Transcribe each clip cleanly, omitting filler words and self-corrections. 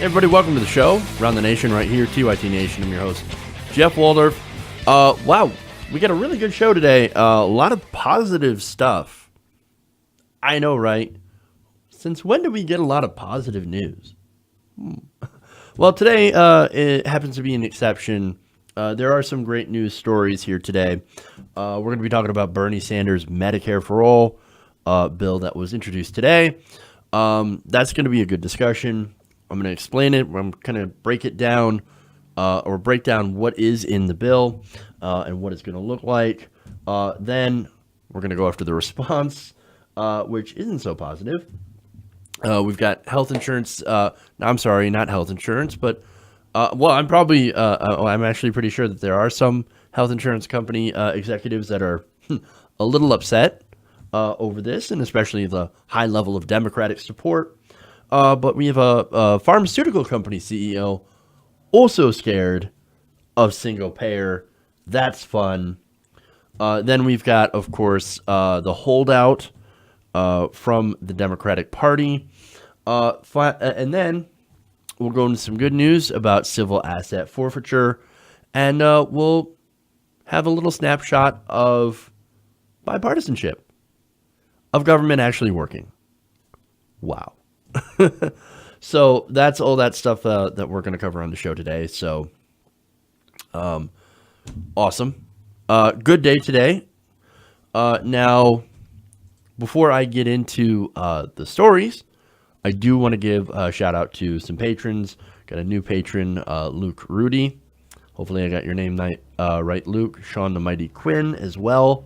Everybody, welcome to the show. Around the Nation right here, TYT Nation. I'm your host, Jeff Waldorf. Wow, we got a really good show today. A lot of positive stuff. I know, right? Since when do we get a lot of positive news? Well, today it happens to be an exception. There are some great news stories here today. We're going to be talking about Bernie Sanders' Medicare for All bill that was introduced today. That's going to be a good discussion. I'm going to explain it. I'm going to break it down or break down what is in the bill and what it's going to look like. Then we're going to go after the response, which isn't so positive. We've got health insurance. I'm sorry, not health insurance, but I'm actually pretty sure that there are some health insurance company executives that are a little upset over this, and especially the high level of Democratic support. But we have a pharmaceutical company CEO also scared of single payer. That's fun. Then we've got, of course, the holdout from the Democratic Party. And then we'll go into some good news about civil asset forfeiture. And we'll have a little snapshot of bipartisanship, of government actually working. Wow. So that's all that stuff that we're going to cover on the show today. So awesome. Good day today. Now, before I get into the stories, I do want to give a shout out to some patrons. Got a new patron, Luke Rudy. Hopefully I got your name right, Luke. Sean the Mighty Quinn as well.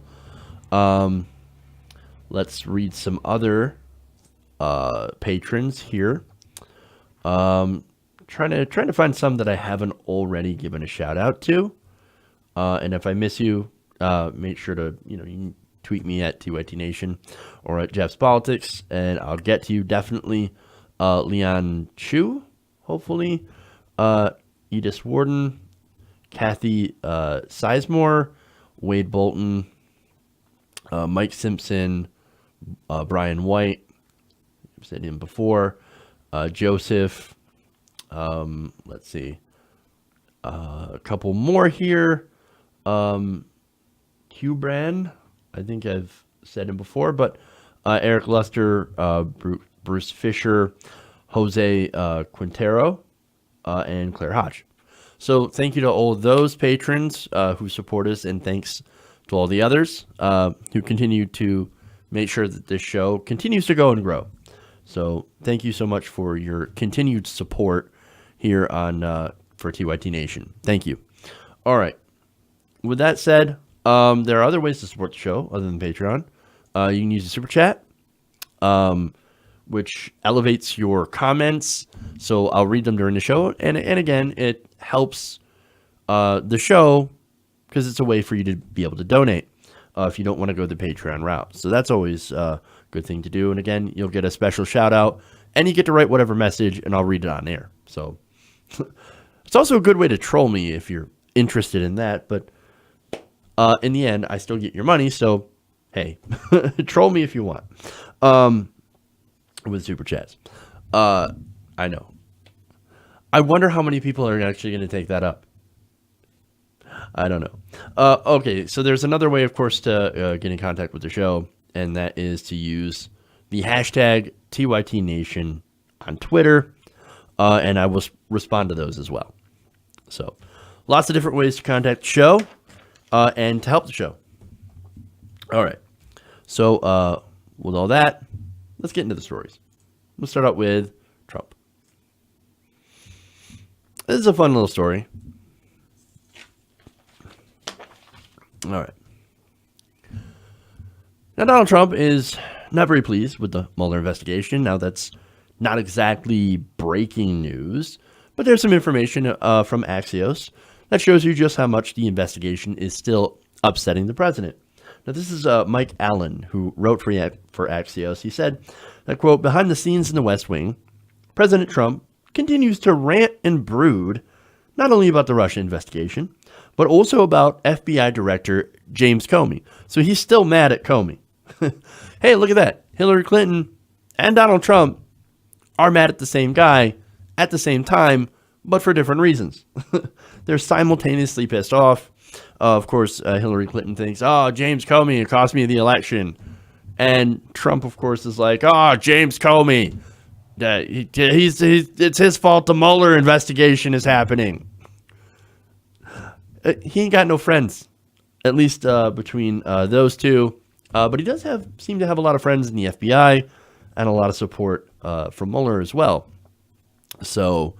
Let's read some other patrons here. Trying to find some that I haven't already given a shout out to. And if I miss you, make sure to, you can tweet me at TYT Nation or at Jeff's Politics, and I'll get to you definitely. Leon Chu, hopefully. Edith Warden, Kathy Sizemore, Wade Bolton, Mike Simpson, Brian White, I've said him before, Joseph, let's see, a couple more here, Hubran, I think I've said him before, but Eric Luster, Bruce Fisher, Jose Quintero, and Claire Hodge. So thank you to all of those patrons who support us, and thanks to all the others who continue to make sure that this show continues to go and grow. So thank you so much for your continued support here on for TYT Nation. Thank you. All right. With that said, there are other ways to support the show other than Patreon. You can use the Super Chat, which elevates your comments. So I'll read them during the show. And again, it helps the show because it's a way for you to be able to donate if you don't want to go the Patreon route. So that's always a good thing to do. And again, you'll get a special shout out and you get to write whatever message and I'll read it on air. So it's also a good way to troll me if you're interested in that. But in the end, I still get your money. So, hey, troll me if you want. With Super Chats. I know. I wonder how many people are actually going to take that up. I don't know. Okay, so there's another way, of course, to get in contact with the show, and that is to use the hashtag TYT Nation on Twitter, and I will respond to those as well. So lots of different ways to contact the show and to help the show. All right. So with all that, let's get into the stories. Let's start out with Trump. This is a fun little story. All right. Now, Donald Trump is not very pleased with the Mueller investigation. Now, that's not exactly breaking news, but there's some information from Axios that shows you just how much the investigation is still upsetting the president. Now, this is Mike Allen, who wrote for Axios. He said that, quote, behind the scenes in the West Wing, President Trump continues to rant and brood not only about the Russia investigation, but also about FBI Director James Comey. So he's still mad at Comey. Hey, look at that. Hillary Clinton and Donald Trump are mad at the same guy at the same time, but for different reasons. They're simultaneously pissed off. Of course, Hillary Clinton thinks, oh, James Comey, it cost me the election. And Trump, of course, is like, oh, James Comey, it's his fault the Mueller investigation is happening. He ain't got no friends, at least between those two. But he does seem to have a lot of friends in the FBI and a lot of support from Mueller as well. So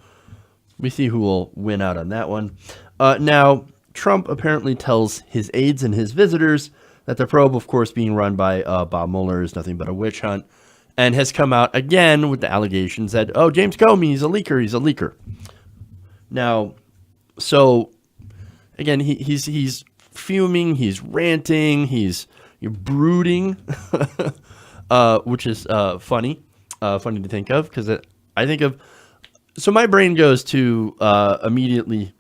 we see who will win out on that one. Now, Trump apparently tells his aides and his visitors that the probe, of course, being run by Bob Mueller is nothing but a witch hunt, and has come out again with the allegations that, oh, James Comey, he's a leaker. Now, so, again, he's fuming, he's ranting, you're brooding, which is funny to think of, because I think of, so my brain goes to immediately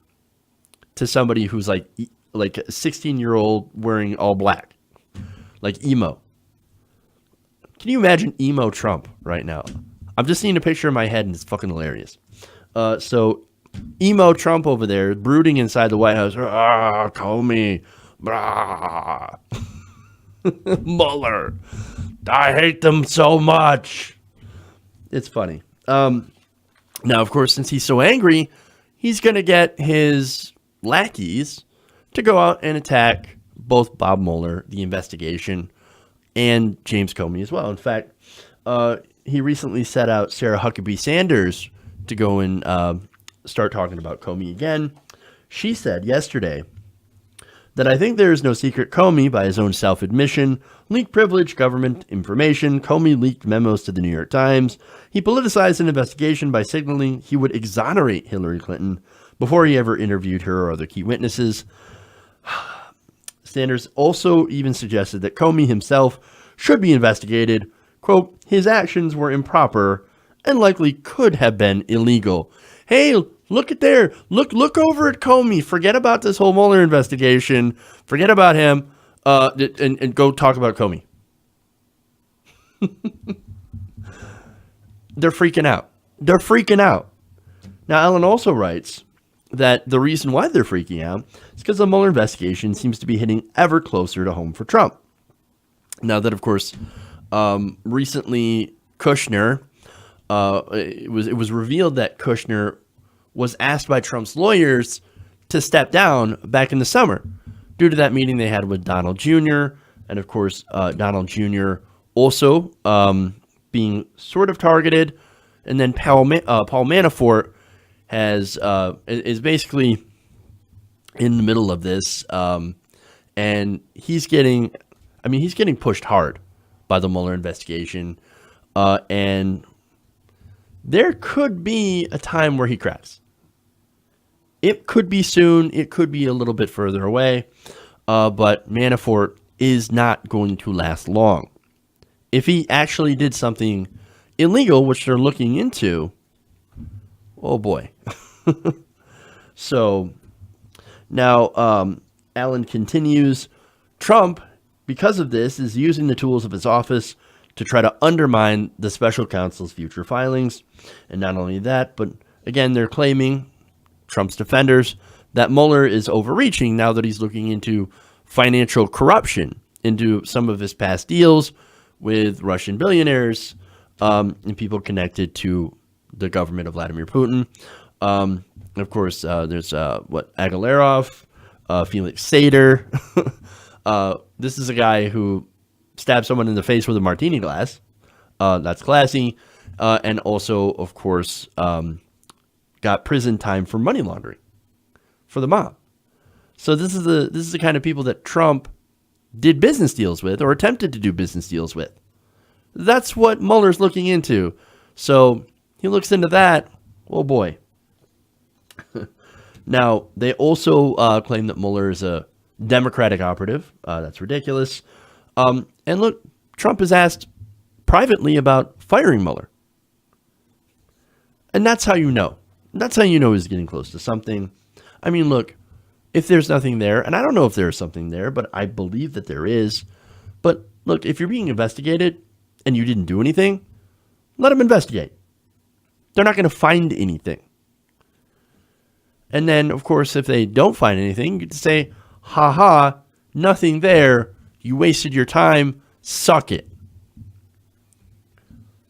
to somebody who's like a 16-year-old wearing all black, like emo. Can you imagine emo Trump right now? I'm just seeing a picture in my head and it's fucking hilarious. So emo Trump over there brooding inside the White House. Comey. Mueller. I hate them so much. It's funny. Now, of course, since he's so angry, he's going to get his lackeys to go out and attack both Bob Mueller, the investigation, and James Comey as well. In fact, he recently set out Sarah Huckabee Sanders to go and start talking about Comey again. She said yesterday that I think there is no secret Comey, by his own self-admission, leaked privileged government information. Comey leaked memos to the New York Times. He politicized an investigation by signaling he would exonerate Hillary Clinton before he ever interviewed her or other key witnesses. Sanders also even suggested that Comey himself should be investigated. Quote, his actions were improper and likely could have been illegal. Hey, look at there. Look over at Comey. Forget about this whole Mueller investigation. Forget about him and go talk about Comey. They're freaking out. Now, Ellen also writes that the reason why they're freaking out is because the Mueller investigation seems to be hitting ever closer to home for Trump. Now that, of course, recently Kushner, it was revealed that Kushner was asked by Trump's lawyers to step down back in the summer due to that meeting they had with Donald Jr. And, of course, Donald Jr. also being sort of targeted. And then Paul Manafort is basically in the middle of this, and he's getting pushed hard by the Mueller investigation, and there could be a time where he cracks. It could be soon, it could be a little bit further away, but Manafort is not going to last long. If he actually did something illegal, which they're looking into, oh boy. So now Allen continues. Trump, because of this, is using the tools of his office to try to undermine the special counsel's future filings. And not only that, but again, they're claiming, Trump's defenders, that Mueller is overreaching now that he's looking into financial corruption, into some of his past deals with Russian billionaires and people connected to the government of Vladimir Putin. And of course, there's Agalarov, Felix Sater. This is a guy who stabbed someone in the face with a martini glass. That's classy. And also, of course, got prison time for money laundering for the mob. So this is the kind of people that Trump did business deals with or attempted to do business deals with. That's what Mueller's looking into. So he looks into that. Oh boy. Now, they also claim that Mueller is a Democratic operative. That's ridiculous. And look, Trump is asked privately about firing Mueller. And that's how you know. That's how you know he's getting close to something. I mean, look, if there's nothing there, and I don't know if there's something there, but I believe that there is. But look, if you're being investigated and you didn't do anything, let him investigate. they're not going to find anything. And then, of course, if they don't find anything, you can say, ha ha, nothing there. You wasted your time. Suck it.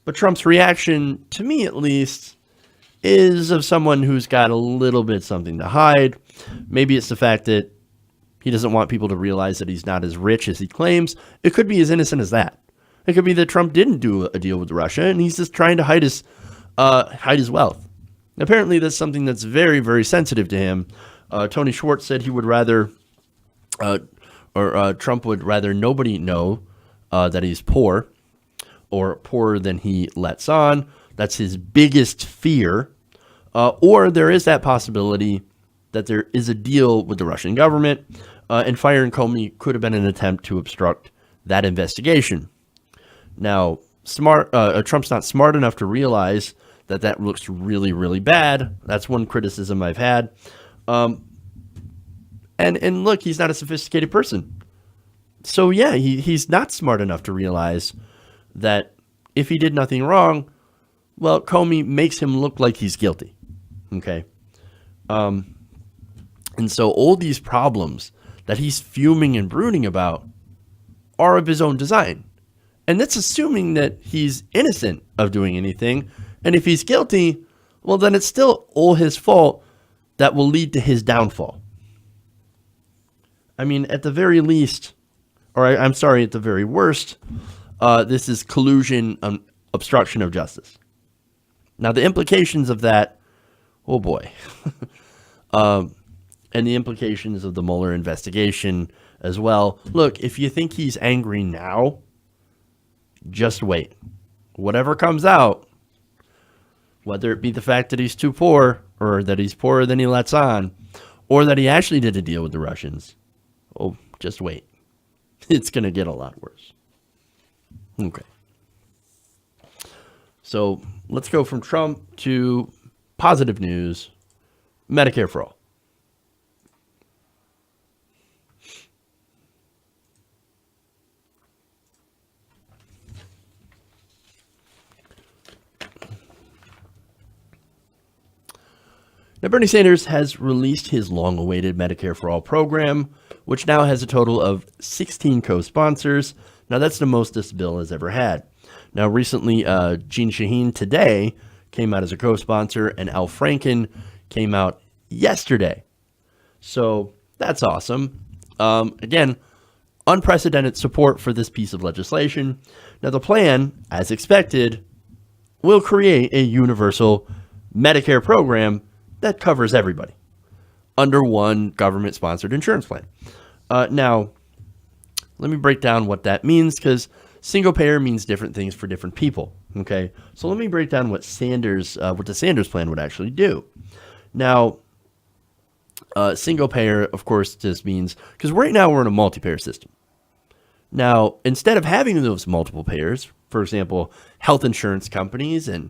But Trump's reaction, to me at least, is of someone who's got a little bit something to hide. Maybe it's the fact that he doesn't want people to realize that he's not as rich as he claims. It could be as innocent as that. It could be that Trump didn't do a deal with Russia and he's just trying to hide his wealth. Apparently, that's something that's very, very sensitive to him. Tony Schwartz said he would rather, Trump would rather nobody know that he's poor or poorer than he lets on. That's his biggest fear. Or there is that possibility that there is a deal with the Russian government, and firing Comey could have been an attempt to obstruct that investigation. Now, Trump's not smart enough to realize that looks really, really bad. That's one criticism I've had. And look, he's not a sophisticated person. So yeah, he's not smart enough to realize that if he did nothing wrong, well, Comey makes him look like he's guilty. Okay. And so all these problems that he's fuming and brooding about are of his own design. And that's assuming that he's innocent of doing anything. And if he's guilty, well, then it's still all his fault that will lead to his downfall. I mean, at the very least, at the very worst, this is collusion, obstruction of justice. Now, the implications of that, oh boy. And the implications of the Mueller investigation as well. Look, if you think he's angry now, just wait. Whatever comes out, whether it be the fact that he's too poor, or that he's poorer than he lets on, or that he actually did a deal with the Russians, oh, just wait. It's going to get a lot worse. Okay. So let's go from Trump to positive news, Medicare for all. Now, Bernie Sanders has released his long-awaited Medicare for All program, which now has a total of 16 co-sponsors. Now, that's the most this bill has ever had. Now, recently, Jeanne Shaheen today came out as a co-sponsor, and Al Franken came out yesterday. So that's awesome. Again, unprecedented support for this piece of legislation. Now, the plan, as expected, will create a universal Medicare program that covers everybody under one government-sponsored insurance plan. Now, let me break down what that means, because single payer means different things for different people. Okay, so let me break down what the Sanders plan would actually do. Now, single payer, of course, just means, because right now we're in a multi-payer system. Now, instead of having those multiple payers, for example, health insurance companies and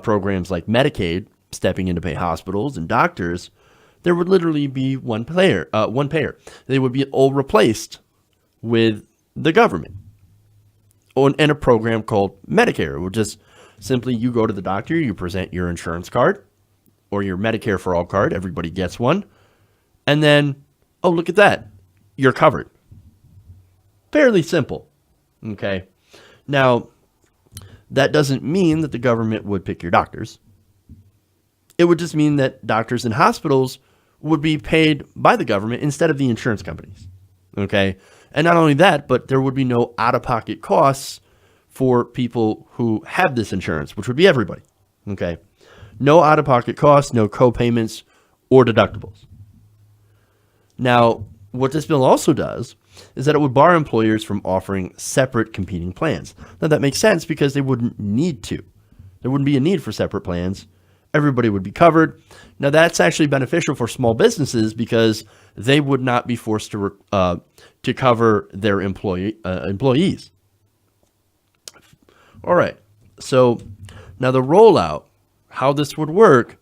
programs like Medicaid stepping in to pay hospitals and doctors, there would literally be one payer. They would be all replaced with the government and a program called Medicare. It would just simply, you go to the doctor, you present your insurance card or your Medicare for All card. Everybody gets one. And then, oh, look at that. You're covered. Fairly simple. Okay. Now, that doesn't mean that the government would pick your doctors. It would just mean that doctors and hospitals would be paid by the government instead of the insurance companies. Okay. And not only that, but there would be no out-of-pocket costs for people who have this insurance, which would be everybody. Okay. No out-of-pocket costs, no co-payments or deductibles. Now, what this bill also does is that it would bar employers from offering separate competing plans. Now, that makes sense because they wouldn't need to. There wouldn't be a need for separate plans. Everybody would be covered. Now, that's actually beneficial for small businesses because they would not be forced to cover their employees. All right. So now the rollout, how this would work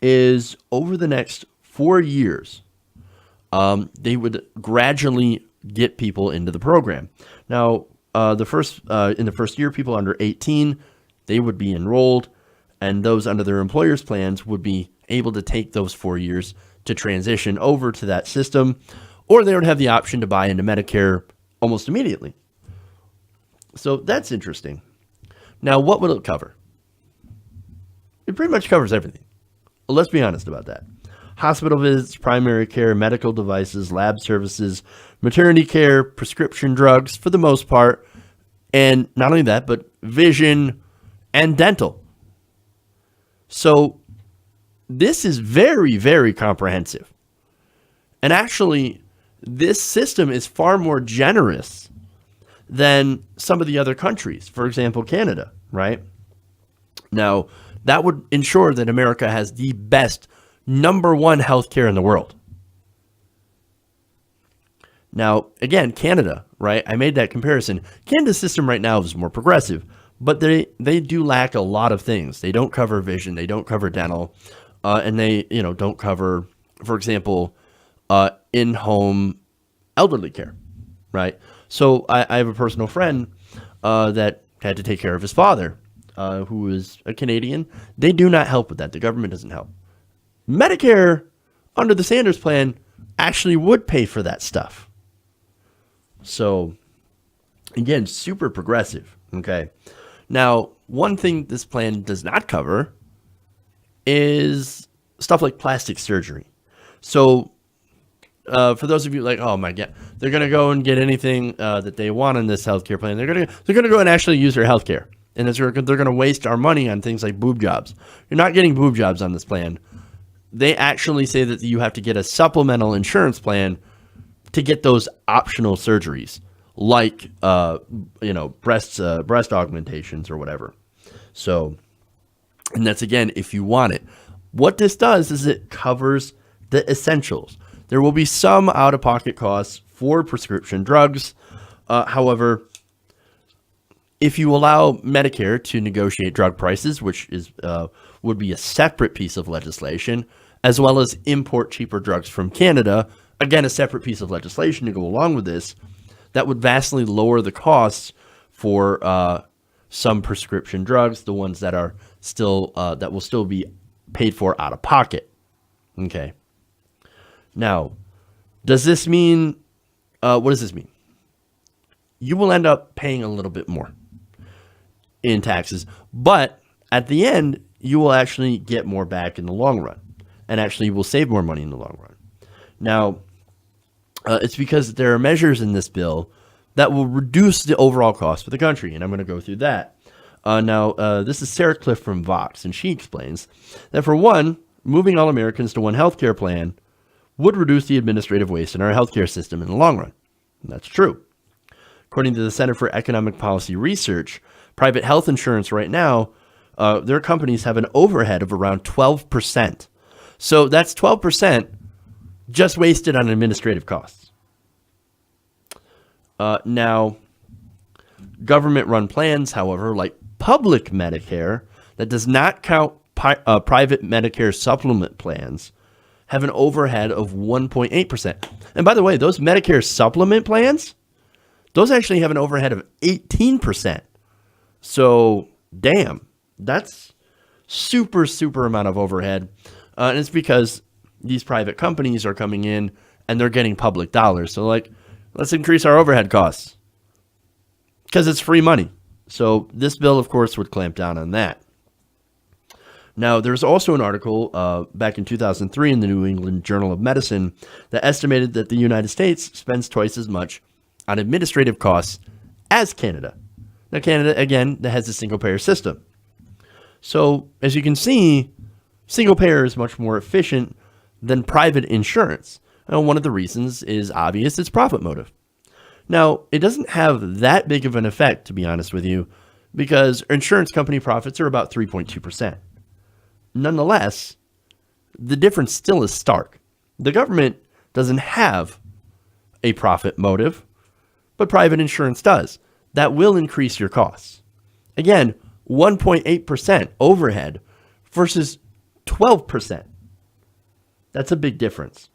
is over the next 4 years, they would gradually get people into the program. Now, in the first year, people under 18, they would be enrolled. And those under their employers' plans would be able to take those 4 years to transition over to that system, or they would have the option to buy into Medicare almost immediately. So that's interesting. Now, what will it cover? It pretty much covers everything. Let's be honest about that. Hospital visits, primary care, medical devices, lab services, maternity care, prescription drugs for the most part, and not only that, but vision and dental. So this is very, very comprehensive. And actually, this system is far more generous than some of the other countries. For example, Canada, right? Now, that would ensure that America has the best number one healthcare in the world. Now, again, Canada, right? I made that comparison. Canada's system right now is more progressive, but they do lack a lot of things. They don't cover vision, they don't cover dental, and they don't cover, for example, in-home elderly care, right? So I have a personal friend that had to take care of his father, who is a Canadian. They do not help with that. The government doesn't help. Medicare, under the Sanders plan, actually would pay for that stuff. So, again, super progressive, okay? Now, one thing this plan does not cover is stuff like plastic surgery. So, for those of you like, oh my God, they're going to go and get anything that they want in this healthcare plan. They're going to go and actually use their healthcare. And they're going to waste our money on things like boob jobs. You're not getting boob jobs on this plan. They actually say that you have to get a supplemental insurance plan to get those optional surgeries, like breast augmentations or whatever. So, and that's again if you want it. What this does is it covers the essentials. There will be some out-of-pocket costs for prescription drugs. However, if you allow Medicare to negotiate drug prices, which would be a separate piece of legislation, as well as import cheaper drugs from Canada, again, a separate piece of legislation to go along with this, that would vastly lower the costs for some prescription drugs, the ones that are still that will still be paid for out of pocket. Okay. Now, does this mean? What does this mean? You will end up paying a little bit more in taxes, but at the end, you will actually get more back in the long run, and actually you will save more money in the long run. Now, it's because there are measures in this bill that will reduce the overall cost for the country, and I'm going to go through that. This is Sarah Cliff from Vox, and she explains that for one, moving all Americans to one healthcare plan would reduce the administrative waste in our healthcare system in the long run. And that's true. According to the Center for Economic Policy Research, private health insurance right now, their companies have an overhead of around 12%. So that's 12% just wasted on administrative costs. Now, government-run plans, however, like public Medicare, that does not count private Medicare supplement plans, have an overhead of 1.8%. And by the way, those Medicare supplement plans, those actually have an overhead of 18%. So, damn, that's super amount of overhead. And it's because these private companies are coming in and they're getting public dollars. So, like, let's increase our overhead costs because it's free money. So this bill, of course, would clamp down on that. Now, there's also an article back in 2003 in the New England Journal of Medicine that estimated that the United States spends twice as much on administrative costs as Canada. Now, Canada, again, that has a single-payer system. So, as you can see, single-payer is much more efficient than private insurance. And one of the reasons is obvious, it's profit motive. Now, it doesn't have that big of an effect, to be honest with you, because insurance company profits are about 3.2%. Nonetheless, the difference still is stark. The government doesn't have a profit motive, but private insurance does. That will increase your costs. Again, 1.8% overhead versus 12%. That's a big difference.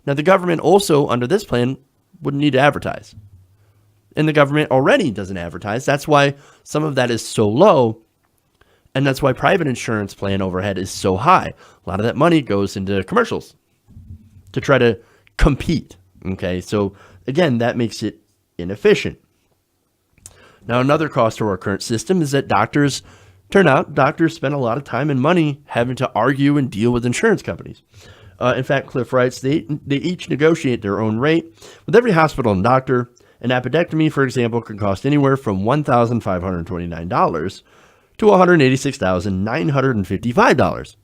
Now, the government also, under this plan, wouldn't need to advertise. And the government already doesn't advertise. That's why some of that is so low. And that's why private insurance plan overhead is so high. A lot of that money goes into commercials to try to compete. Okay, so again, that makes it inefficient. Now, another cost to our current system is that doctors spend a lot of time and money having to argue and deal with insurance companies. In fact, Cliff writes, they each negotiate their own rate with every hospital and doctor. An appendectomy, for example, can cost anywhere from $1,529 to $186,955,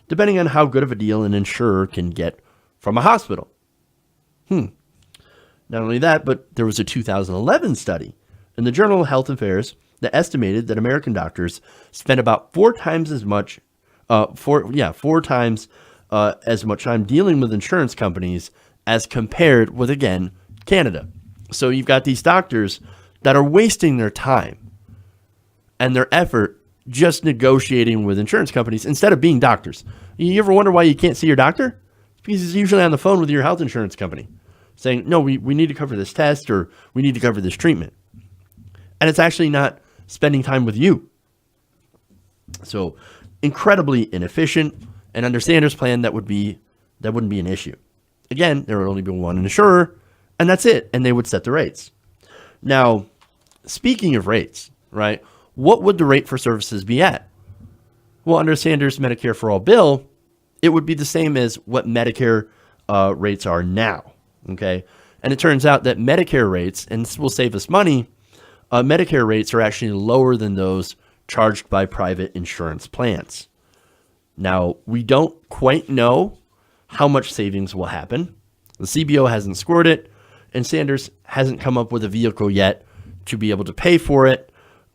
depending on how good of a deal an insurer can get from a hospital. Not only that, but there was a 2011 study in the Journal of Health Affairs that estimated that American doctors spent about four times as much time dealing with insurance companies as compared with, again, Canada. So you've got these doctors that are wasting their time and their effort just negotiating with insurance companies instead of being doctors. You ever wonder why you can't see your doctor? It's because he's usually on the phone with your health insurance company saying, no, we need to cover this test or we need to cover this treatment. And it's actually not spending time with you. So incredibly inefficient. And under Sanders' plan, that wouldn't be an issue. Again, there would only be one insurer, and that's it. And they would set the rates. Now, speaking of rates, right? What would the rate for services be at? Well, under Sanders' Medicare for All bill, it would be the same as what Medicare rates are now. Okay. And it turns out that Medicare rates, and this will save us money, Medicare rates are actually lower than those charged by private insurance plans. Now, we don't quite know how much savings will happen. The CBO hasn't scored it, and Sanders hasn't come up with a vehicle yet to be able to pay for it.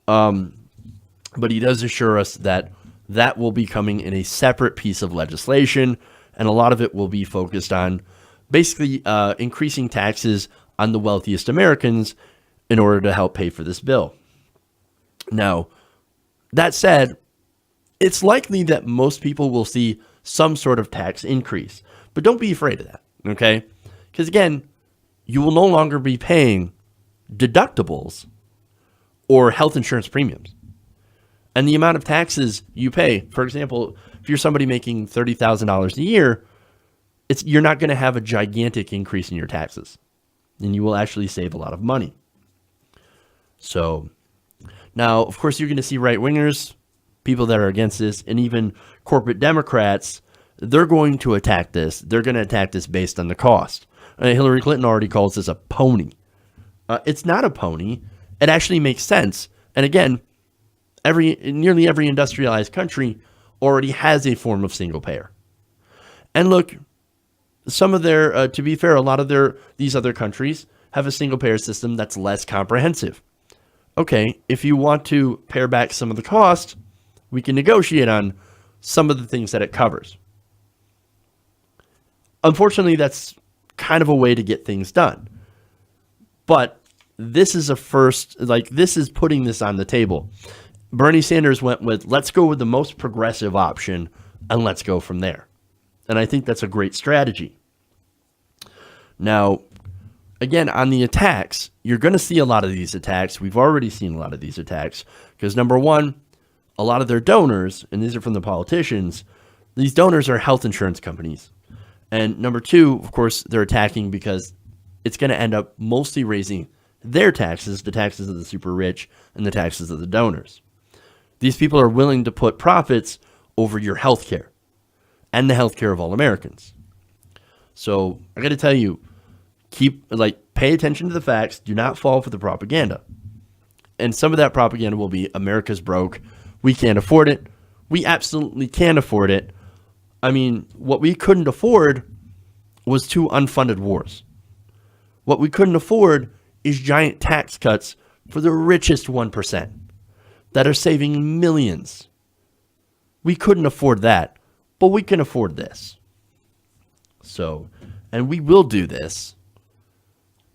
But he does assure us that that will be coming in a separate piece of legislation, and a lot of it will be focused on basically increasing taxes on the wealthiest Americans in order to help pay for this bill. Now, that said, it's likely that most people will see some sort of tax increase, but don't be afraid of that, okay? Because again, you will no longer be paying deductibles or health insurance premiums. And the amount of taxes you pay, for example, if you're somebody making $30,000 a year, you're not going to have a gigantic increase in your taxes, and you will actually save a lot of money. So now, of course, you're going to see right-wingers, people that are against this, and even corporate Democrats, they're going to attack this. They're going to attack this based on the cost. Hillary Clinton already calls this a pony. It's not a pony. It actually makes sense. And again, nearly every industrialized country already has a form of single payer. And look, some of their, to be fair, a lot of these other countries have a single payer system that's less comprehensive. Okay, if you want to pare back some of the cost, we can negotiate on some of the things that it covers. Unfortunately, that's kind of a way to get things done. But this is this is putting this on the table. Bernie Sanders went with, let's go with the most progressive option and let's go from there. And I think that's a great strategy. Now, again, on the attacks, you're going to see a lot of these attacks. We've already seen a lot of these attacks because, number one, a lot of their donors, and these are from the politicians, these donors are health insurance companies. And number two, of course, they're attacking because it's going to end up mostly raising their taxes, the taxes of the super rich and the taxes of the donors. These people are willing to put profits over your health care and the health care of all Americans. So I got to tell you, pay attention to the facts. Do not fall for the propaganda. And some of that propaganda will be America's broke. We can't afford it. We absolutely can afford it. I mean, what we couldn't afford was 2 unfunded wars. What we couldn't afford is giant tax cuts for the richest 1% that are saving millions. We couldn't afford that, but we can afford this. So, and we will do this.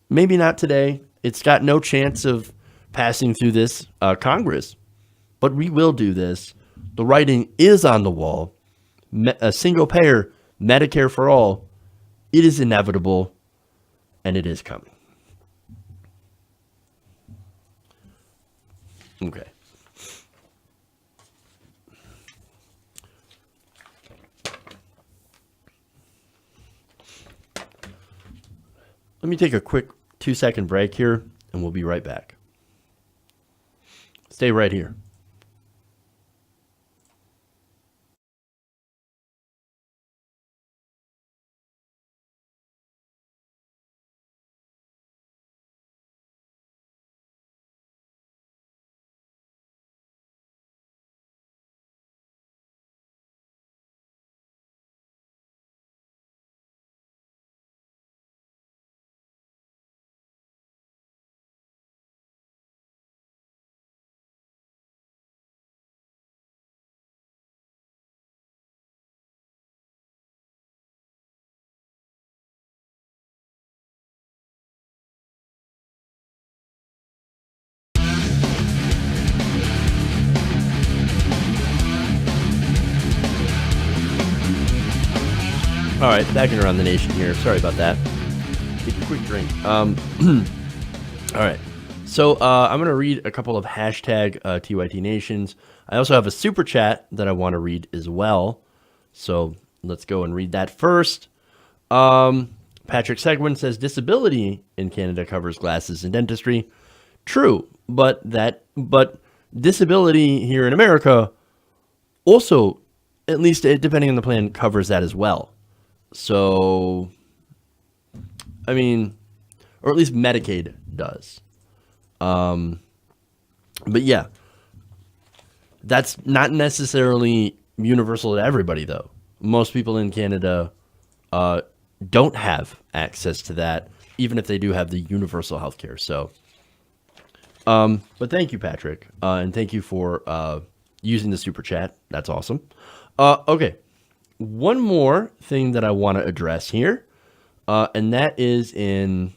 Maybe not today. It's got no chance of passing through this Congress, but we will do this. The writing is on the wall. A single payer, Medicare for all, it is inevitable, and it is coming. Okay. Let me take a quick 2-second break here, and we'll be right back. Stay right here. All right, back in Around the Nation here. Sorry about that. Take a quick drink. All right. So I'm going to read a couple of hashtag TYT Nations. I also have a super chat that I want to read as well. So let's go and read that first. Patrick Seguin says, disability in Canada covers glasses and dentistry. True, but disability here in America also, at least depending on the plan, covers that as well. So, I mean, or at least Medicaid does. But yeah, that's not necessarily universal to everybody, though. Most people in Canada don't have access to that, even if they do have the universal health care. So, but thank you, Patrick, and thank you for using the super chat. That's awesome. Okay. One more thing that I want to address here, and that is in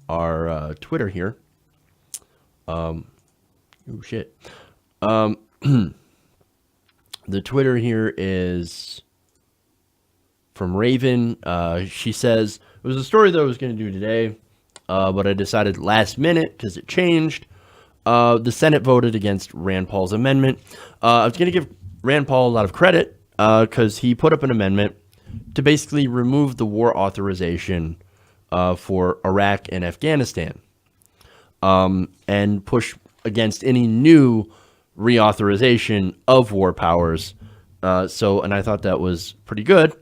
our Twitter here. Oh, shit. The Twitter here is from Raven. She says, it was a story that I was going to do today, but I decided last minute because it changed. The Senate voted against Rand Paul's amendment. I was going to give Rand Paul a lot of credit, because he put up an amendment to basically remove the war authorization for Iraq and Afghanistan, and push against any new reauthorization of war powers. And I thought that was pretty good,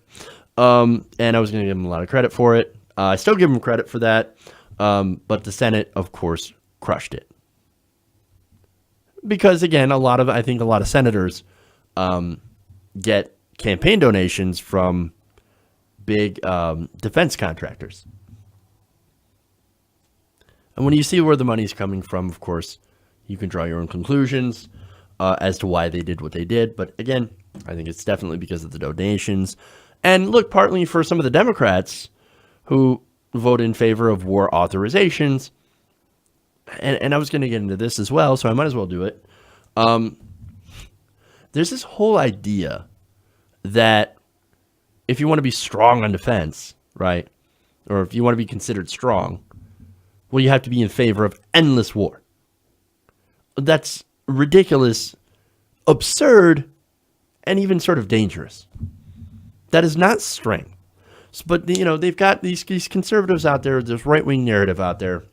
and I was going to give him a lot of credit for it. I still give him credit for that, but the Senate, of course, crushed it. Because, again, I think a lot of senators get campaign donations from big defense contractors. And when you see where the money's coming from, of course, you can draw your own conclusions as to why they did what they did. But again, I think it's definitely because of the donations. And look, partly for some of the Democrats who vote in favor of war authorizations. And I was going to get into this as well, so I might as well do it. There's this whole idea that if you want to be strong on defense, right, or if you want to be considered strong, well, you have to be in favor of endless war. That's ridiculous, absurd, and even sort of dangerous. That is not strength. But, they've got these conservatives out there, this right-wing narrative out there,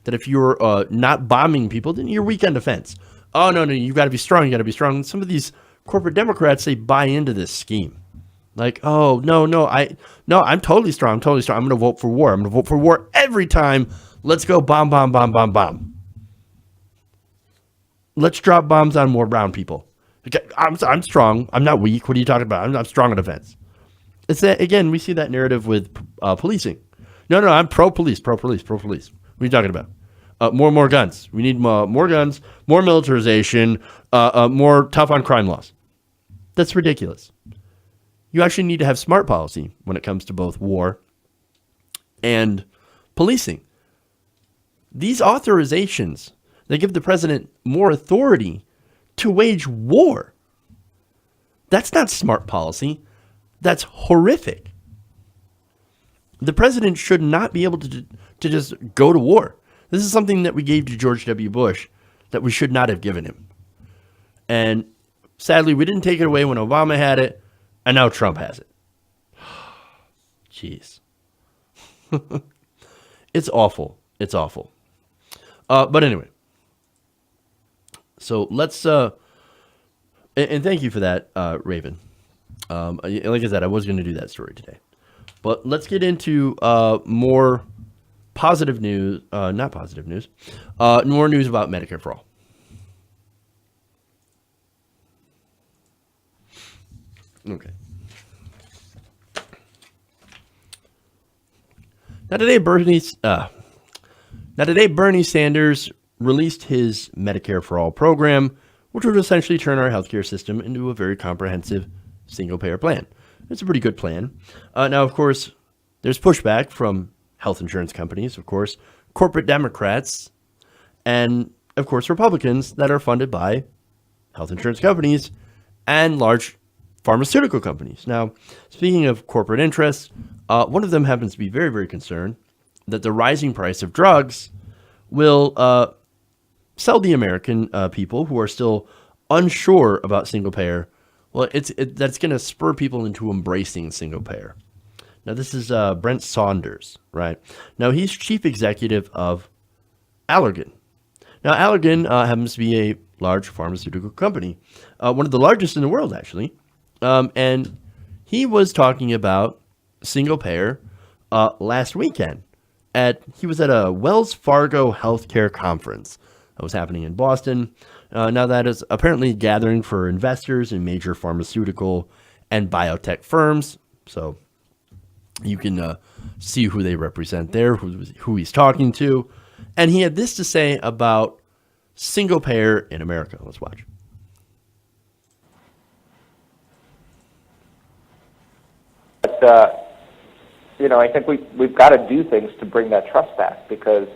that if you're not bombing people, then you're weak on defense. Oh, no, you've got to be strong, you got to be strong. Some of these corporate Democrats, they buy into this scheme. Like, oh, I'm totally strong. I'm going to vote for war. I'm going to vote for war every time. Let's go bomb, bomb, bomb, bomb, bomb. Let's drop bombs on more brown people. Okay, I'm strong. I'm not weak. What are you talking about? I'm strong on defense. It's that, again, we see that narrative with policing. No, I'm pro-police. What are you talking about? More guns. We need more guns, more militarization, more tough on crime laws. That's ridiculous. You actually need to have smart policy when it comes to both war and policing. These authorizations, they give the president more authority to wage war. That's not smart policy. That's horrific. The president should not be able to just go to war. This is something that we gave to George W. Bush that we should not have given him. And sadly, we didn't take it away when Obama had it, and now Trump has it. Jeez. It's awful. It's awful. But anyway, so let's and thank you for that, Raven. Like I said, I was going to do that story today, but let's get into more positive news. Not positive news. More news about Medicare for All. Okay. Now today, Bernie Sanders released his Medicare for All program, which would essentially turn our healthcare system into a very comprehensive single-payer plan. It's a pretty good plan. Now, of course, there's pushback from health insurance companies, of course, corporate Democrats, and, of course, Republicans that are funded by health insurance companies and large pharmaceutical companies. Now, speaking of corporate interests, one of them happens to be very, very concerned that the rising price of drugs will sell the American people who are still unsure about single payer. Well, that's going to spur people into embracing single payer. Now, this is Brent Saunders, right? Now, he's chief executive of Allergan. Now, Allergan happens to be a large pharmaceutical company, one of the largest in the world, actually. And he was talking about single payer last weekend. He was at a Wells Fargo healthcare conference that was happening in Boston. Now that is apparently gathering for investors in major pharmaceutical and biotech firms. So you can see who they represent there, who he's talking to. And he had this to say about single payer in America. Let's watch. But, I think we've got to do things to bring that trust back, because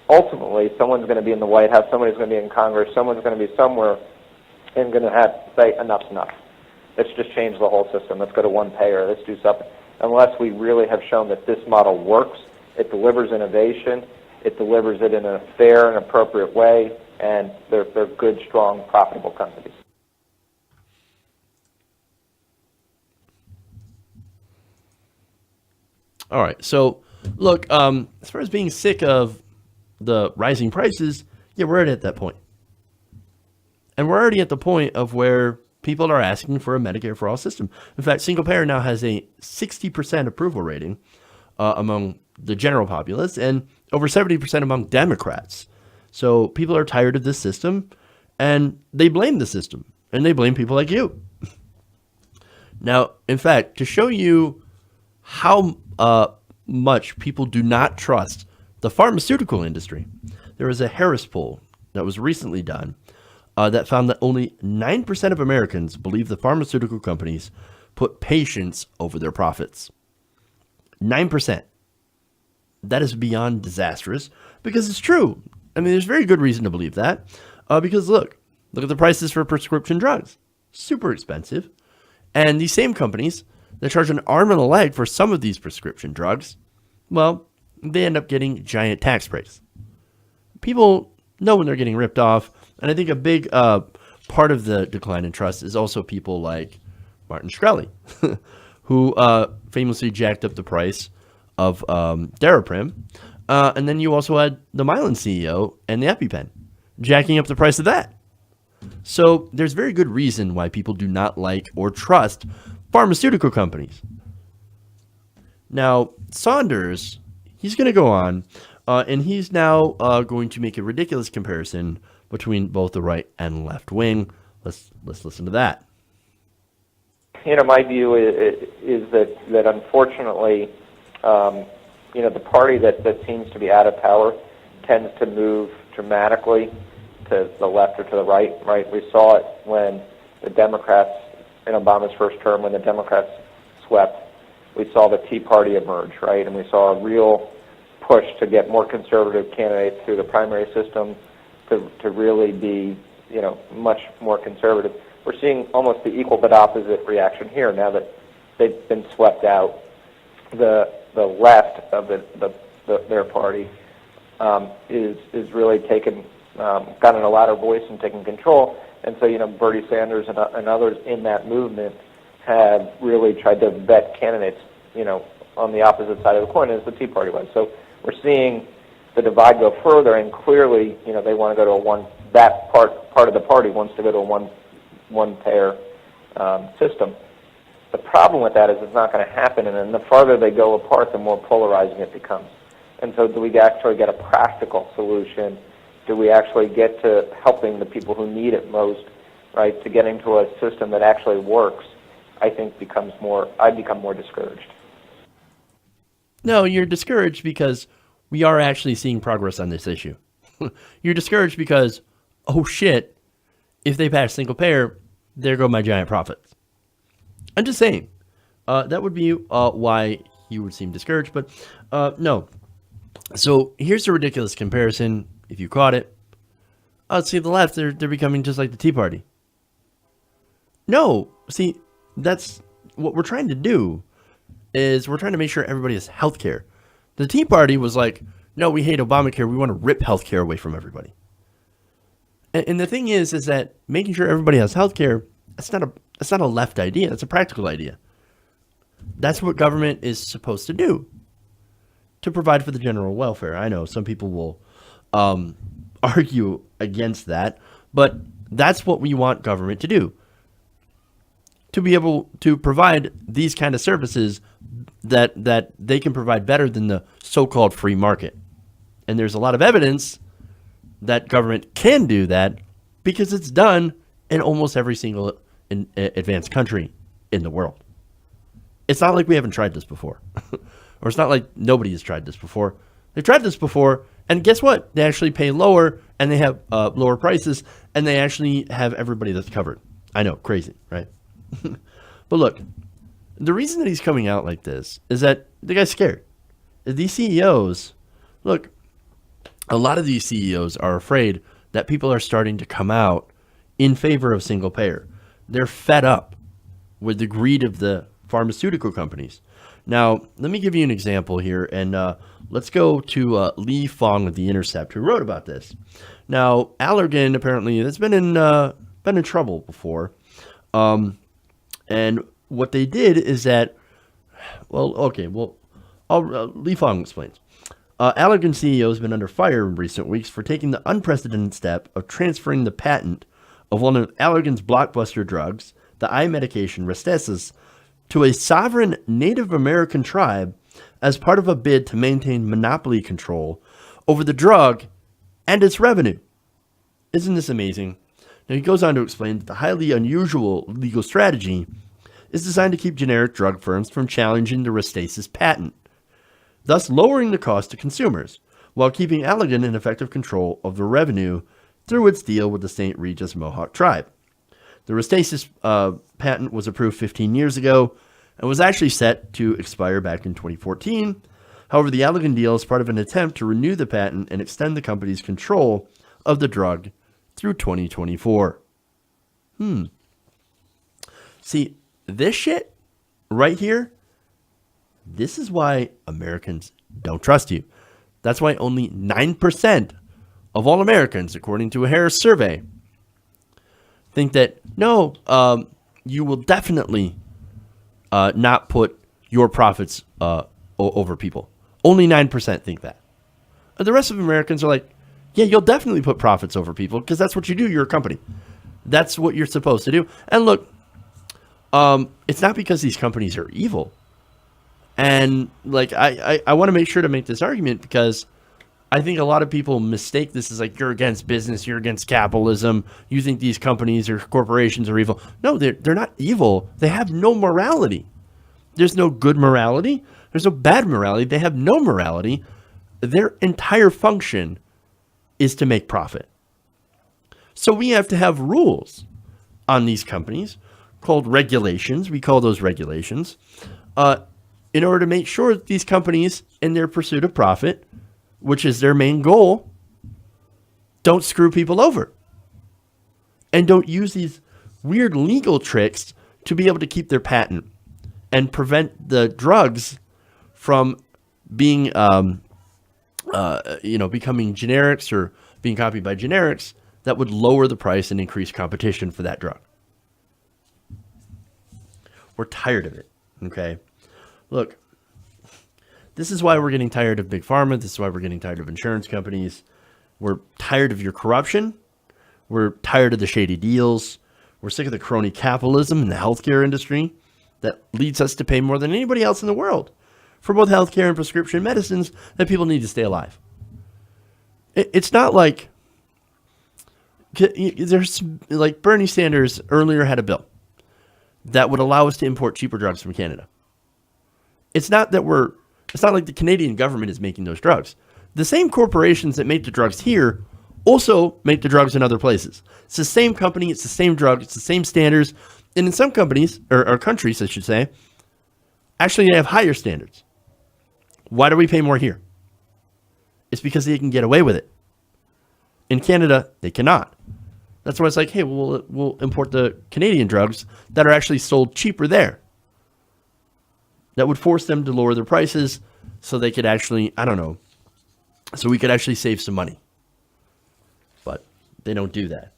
ultimately someone's going to be in the White House, somebody's going to be in Congress, someone's going to be somewhere and going to have to say, enough's enough. Let's just change the whole system. Let's go to one payer. Let's do something. Unless we really have shown that this model works, it delivers innovation, it delivers it in a fair and appropriate way, and they're good, strong, profitable companies. All right. So, look, as far as being sick of the rising prices, yeah, we're already at that point. And we're already at the point of where people are asking for a Medicare for All system. In fact, single payer now has a 60% approval rating among the general populace and over 70% among Democrats. So people are tired of this system, and they blame the system, and they blame people like you. Now, in fact, to show you how much people do not trust the pharmaceutical industry, there was a Harris poll that was recently done that found that only 9% of Americans believe the pharmaceutical companies put patients over their profits. 9%. That is beyond disastrous, because it's true. I mean, there's very good reason to believe that, because look at the prices for prescription drugs. Super expensive. And these same companies that charge an arm and a leg for some of these prescription drugs, well, they end up getting giant tax breaks. People know when they're getting ripped off, and I think a big part of the decline in trust is also people like Martin Shkreli, who famously jacked up the price of Daraprim, and then you also had the Mylan CEO and the EpiPen jacking up the price of that. So there's very good reason why people do not like or trust pharmaceutical companies. Now, Saunders, he's going to go on, and he's now going to make a ridiculous comparison between both the right and left wing. Let's listen to that. My view is that unfortunately, the party that seems to be out of power tends to move dramatically to the left or to the right. Right? We saw it when the Democrats in Obama's first term, when the Democrats swept. We saw the Tea Party emerge, right? And we saw a real push to get more conservative candidates through the primary system to really be, much more conservative. We're seeing almost the equal but opposite reaction here now that they've been swept out. The left of their party is really gotten a louder voice and taken control. And so, Bernie Sanders and others in that movement have really tried to vet candidates, on the opposite side of the coin as the Tea Party was. So we're seeing the divide go further, and clearly, they want to go to that part of the party wants to go to a one-payer system. The problem with that is it's not going to happen, and then the farther they go apart, the more polarizing it becomes. And so do we actually get a practical solution? Do we actually get to helping the people who need it most, right, to getting to a system that actually works? I think I become more discouraged. No, you're discouraged because we are actually seeing progress on this issue. You're discouraged because, oh shit, if they pass single payer, there go my giant profits. I'm just saying. That would be why you would seem discouraged, but no. So here's a ridiculous comparison, if you caught it. See, the left, they're becoming just like the Tea Party. No, see, that's what we're trying to do, is we're trying to make sure everybody has health care. The Tea Party was like, no, we hate Obamacare, we want to rip health care away from everybody. And the thing is that making sure everybody has health care, that's not a left idea, that's a practical idea. That's what government is supposed to do, to provide for the general welfare. I know some people will argue against that, but that's what we want government to do. To be able to provide these kind of services that they can provide better than the so-called free market. And there's a lot of evidence that government can do that because it's done in almost every single advanced country in the world. It's not like we haven't tried this before. Or it's not like nobody has tried this before. They've tried this before, and guess what? They actually pay lower, and they have lower prices, and they actually have everybody that's covered. I know, crazy, right? But look, the reason that he's coming out like this is that the guy's scared. These CEOs, look, a lot of these CEOs are afraid that people are starting to come out in favor of single payer. They're fed up with the greed of the pharmaceutical companies. Now, let me give you an example here, and let's go to Lee Fong of The Intercept, who wrote about this. Now, Allergan apparently has been in trouble before, and what they did is that, Lee Fong explains. Allergan CEO has been under fire in recent weeks for taking the unprecedented step of transferring the patent of one of Allergan's blockbuster drugs, the eye medication Restasis, to a sovereign Native American tribe as part of a bid to maintain monopoly control over the drug and its revenue. Isn't this amazing? Now, he goes on to explain that the highly unusual legal strategy is designed to keep generic drug firms from challenging the Restasis patent, thus lowering the cost to consumers, while keeping Allergan in effective control of the revenue through its deal with the St. Regis Mohawk tribe. The Restasis patent was approved 15 years ago and was actually set to expire back in 2014. However, the Allergan deal is part of an attempt to renew the patent and extend the company's control of the drug through 2024. See, this shit right here, this is why Americans don't trust you. That's why only 9% of all Americans, according to a Harris survey, think that, no, you will definitely not put your profits over people. Only 9% think that. And the rest of Americans are like, yeah, you'll definitely put profits over people because that's what you do. You're a company. That's what you're supposed to do. And look, it's not because these companies are evil. And like, I want to make sure to make this argument because I think a lot of people mistake this as like, you're against business, you're against capitalism, you think these companies or corporations are evil. No, they're not evil. They have no morality. There's no good morality. There's no bad morality. They have no morality. Their entire function is to make profit. So we have to have rules on these companies called regulations. We call those regulations in order to make sure that these companies, in their pursuit of profit, which is their main goal, don't screw people over. And don't use these weird legal tricks to be able to keep their patent and prevent the drugs from being, becoming generics or being copied by generics that would lower the price and increase competition for that drug. We're tired of it, okay? Look, This is why we're getting tired of big pharma. This is why we're getting tired of insurance companies. We're tired of your corruption. We're tired of the shady deals. We're sick of the crony capitalism in the healthcare industry that leads us to pay more than anybody else in the world for both healthcare and prescription medicines that people need to stay alive. It's not like there's like Bernie Sanders earlier had a bill that would allow us to import cheaper drugs from Canada. It's not like the Canadian government is making those drugs. The same corporations that make the drugs here also make the drugs in other places. It's the same company, it's the same drug, it's the same standards. And in some companies, or countries, I should say, actually they have higher standards. Why do we pay more here? It's because they can get away with it. In Canada, they cannot. That's why it's like, hey, we'll import the Canadian drugs that are actually sold cheaper there. That would force them to lower their prices so they could actually, so we could actually save some money. But they don't do that.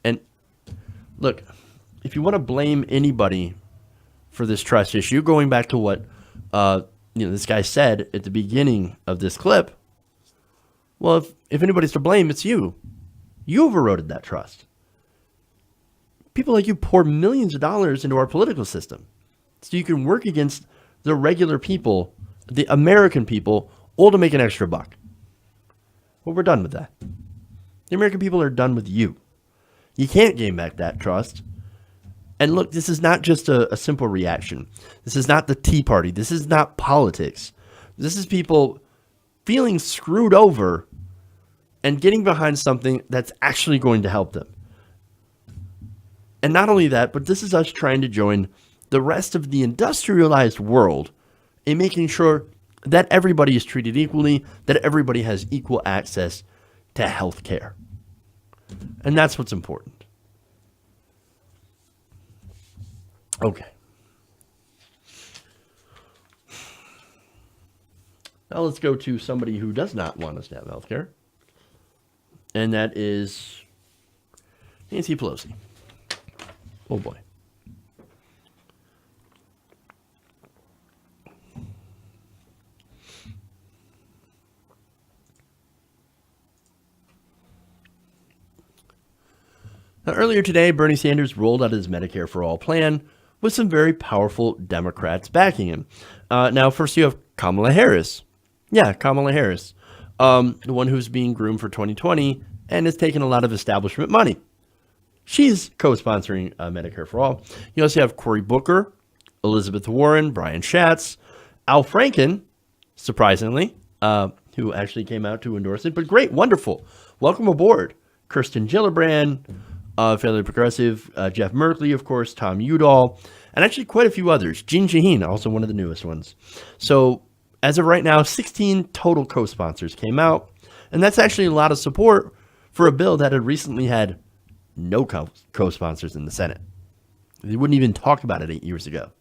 And look, if you want to blame anybody for this trust issue, going back to what this guy said at the beginning of this clip, well, if anybody's to blame, it's you. You overrode that trust. People like you pour millions of dollars into our political system so you can work against the regular people, the American people, all to make an extra buck. Well, we're done with that. The American people are done with you. You can't gain back that trust. And look, this is not just a simple reaction. This is not the Tea Party. This is not politics. This is people feeling screwed over and getting behind something that's actually going to help them. And not only that, but this is us trying to join the rest of the industrialized world in making sure that everybody is treated equally, that everybody has equal access to health care. And that's what's important. Okay. Now let's go to somebody who does not want us to have health care. And that is Nancy Pelosi. Oh boy. Now, earlier today, Bernie Sanders rolled out his Medicare for All plan with some very powerful Democrats backing him. Now, first you have Kamala Harris. Yeah, Kamala Harris. The one who's being groomed for 2020 and has taken a lot of establishment money. She's co-sponsoring Medicare for All. You also have Cory Booker, Elizabeth Warren, Brian Schatz, Al Franken, surprisingly, who actually came out to endorse it. But great, wonderful. Welcome aboard. Kirsten Gillibrand, fairly progressive, Jeff Merkley, of course, Tom Udall, and actually quite a few others. Jean Shaheen, also one of the newest ones. So as of right now, 16 total co-sponsors came out, and that's actually a lot of support for a bill that had recently had no co-sponsors in the Senate. They wouldn't even talk about it 8 years ago.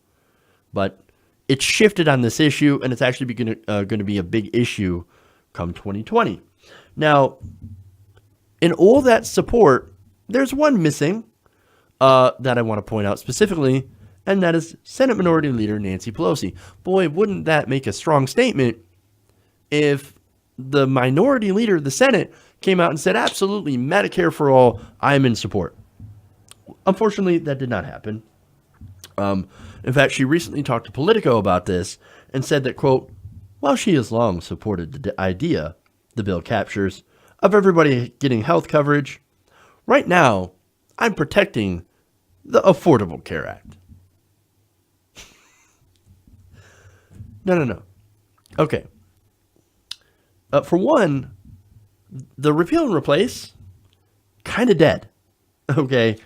But it shifted on this issue, and it's actually going to be a big issue come 2020. Now, in all that support, there's one missing that I want to point out specifically, and that is Senate Minority Leader Nancy Pelosi. Boy, wouldn't that make a strong statement if the minority leader of the Senate came out and said, absolutely, Medicare for all, I'm in support. Unfortunately, that did not happen. In fact, she recently talked to Politico about this and said that, quote, while she has long supported the idea the bill captures of everybody getting health coverage, right now, I'm protecting the Affordable Care Act. No. Okay. For one, the repeal and replace, kind of dead. Okay.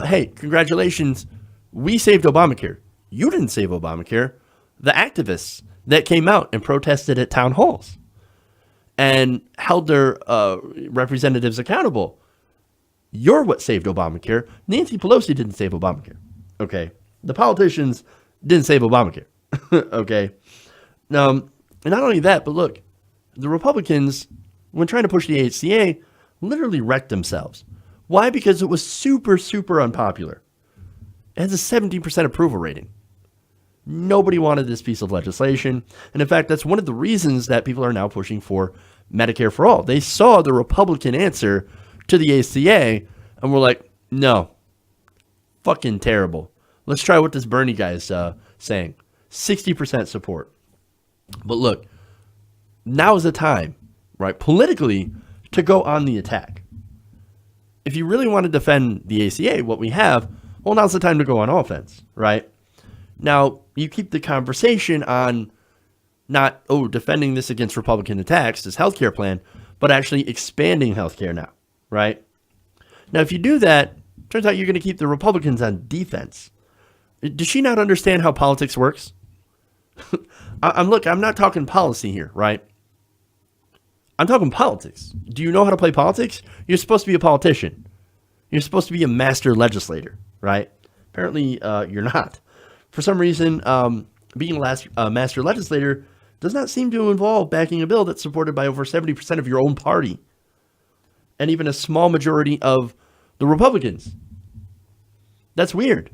Hey, congratulations. We saved Obamacare. You didn't save Obamacare. The activists that came out and protested at town halls and held their representatives accountable. You're what saved Obamacare. Nancy Pelosi didn't save Obamacare. Okay. The politicians didn't save Obamacare. Okay. And not only that, but look, the Republicans, when trying to push the AHCA, literally wrecked themselves. Why? Because it was super, super unpopular. It has a 17% approval rating. Nobody wanted this piece of legislation. And in fact, that's one of the reasons that people are now pushing for Medicare for all. They saw the Republican answer to the ACA and were like, no, fucking terrible. Let's try what this Bernie guy is saying. 60% support. But look, now is the time, right, politically, to go on the attack. If you really want to defend the ACA, what we have, well, now's the time to go on offense, right? Now, you keep the conversation on not, defending this against Republican attacks, this healthcare plan, but actually expanding healthcare now, right? Now, if you do that, turns out you're going to keep the Republicans on defense. Does she not understand how politics works? I'm not talking policy here, right? I'm talking politics. Do you know how to play politics? You're supposed to be a politician. You're supposed to be a master legislator, right? Apparently, you're not. For some reason, being a master legislator does not seem to involve backing a bill that's supported by over 70% of your own party, and even a small majority of the Republicans. That's weird.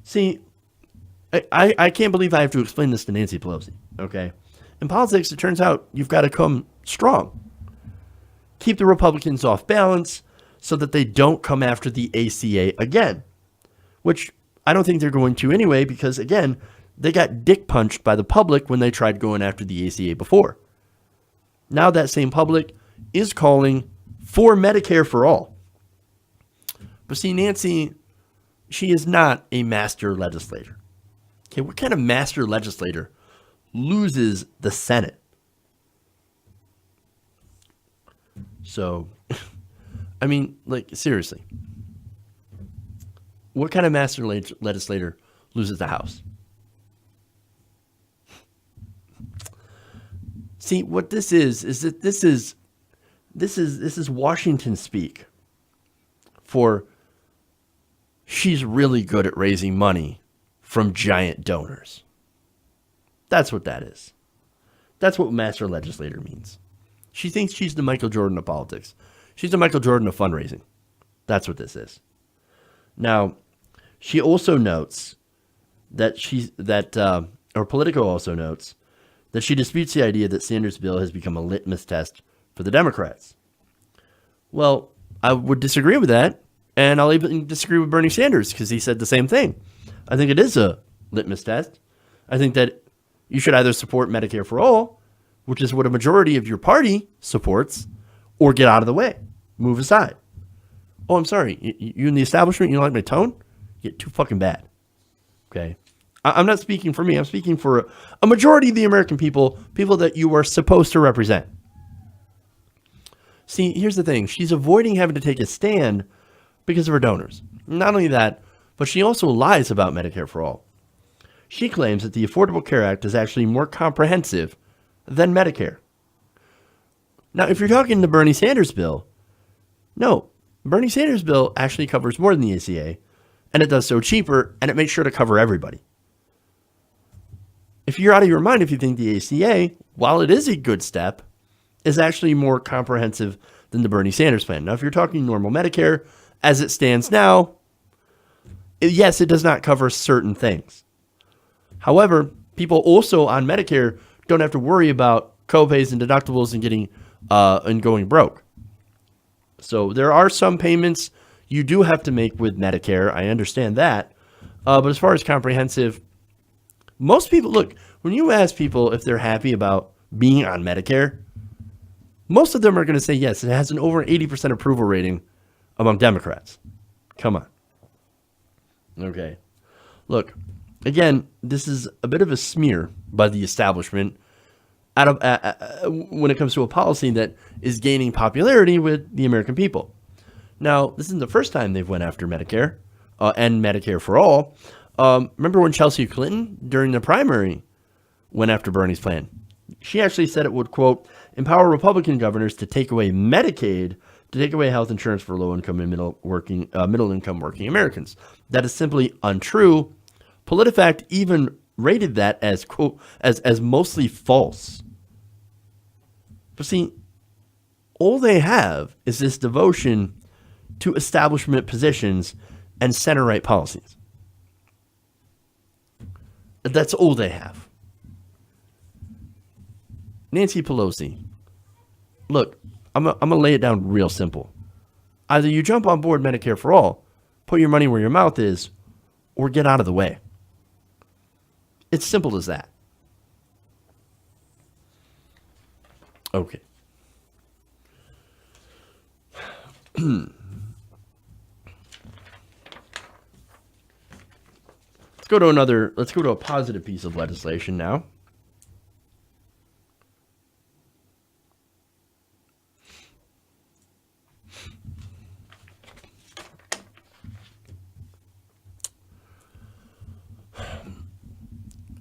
See, I can't believe I have to explain this to Nancy Pelosi, okay? In politics, it turns out you've got to come strong. Keep the Republicans off balance so that they don't come after the ACA again, which I don't think they're going to anyway because, again, they got dick punched by the public when they tried going after the ACA before. Now that same public is calling for Medicare for all. But see, Nancy, she is not a master legislator. Okay, what kind of master legislator loses the Senate? So, I mean, like, seriously. What kind of master legislator loses the House? See, what this is that this is Washington speak for she's really good at raising money from giant donors. That's what that is. That's what master legislator means. She thinks she's the Michael Jordan of politics. She's the Michael Jordan of fundraising. That's what this is. Now, she also notes that Politico also notes that she disputes the idea that Sanders' bill has become a litmus test for the Democrats. Well, I would disagree with that, and I'll even disagree with Bernie Sanders because he said the same thing. I think it is a litmus test. I think that you should either support Medicare for all, which is what a majority of your party supports, or get out of the way, move aside. Oh, I'm sorry. You in the establishment, you don't like my tone? You get too fucking bad. Okay? I'm not speaking for me. I'm speaking for a majority of the American people that you are supposed to represent. See, here's the thing. She's avoiding having to take a stand because of her donors. Not only that, but she also lies about Medicare for all. She claims that the Affordable Care Act is actually more comprehensive than Medicare. Now, if you're talking the Bernie Sanders bill, no, Bernie Sanders bill actually covers more than the ACA, and it does so cheaper, and it makes sure to cover everybody. If you're out of your mind if you think the ACA, while it is a good step, is actually more comprehensive than the Bernie Sanders plan. Now, if you're talking normal Medicare, as it stands now, yes, it does not cover certain things. However, people also on Medicare don't have to worry about copays and deductibles and getting and going broke. So there are some payments you do have to make with Medicare. I understand that. But as far as comprehensive, most people, look, when you ask people if they're happy about being on Medicare, most of them are going to say yes. It has an over 80% approval rating among Democrats. Come on. Okay. Look, again, this is a bit of a smear by the establishment when it comes to a policy that is gaining popularity with the American people. Now, this isn't the first time they've went after Medicare and Medicare for all. Remember when Chelsea Clinton, during the primary, went after Bernie's plan? She actually said it would, quote, empower Republican governors to take away Medicaid, to take away health insurance for low-income and middle-income working Americans. That is simply untrue. PolitiFact even rated that as, quote, as mostly false. But see, all they have is this devotion to establishment positions and center-right policies. That's all they have. Nancy Pelosi. Look, I'm going to lay it down real simple. Either you jump on board Medicare for all, put your money where your mouth is, or get out of the way. It's simple as that. Okay. Let's go to a positive piece of legislation now.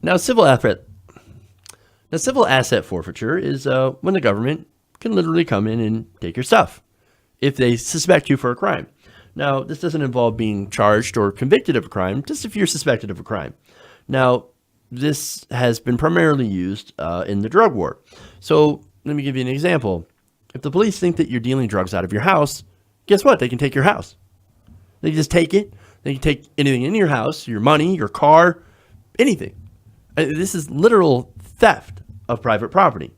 Now, civil asset forfeiture is when the government can literally come in and take your stuff if they suspect you for a crime. Now, this doesn't involve being charged or convicted of a crime, just if you're suspected of a crime. Now, this has been primarily used in the drug war. So let me give you an example. If the police think that you're dealing drugs out of your house, guess what? They can take your house. They can just take it. They can take anything in your house, your money, your car, anything. This is literal theft of private property.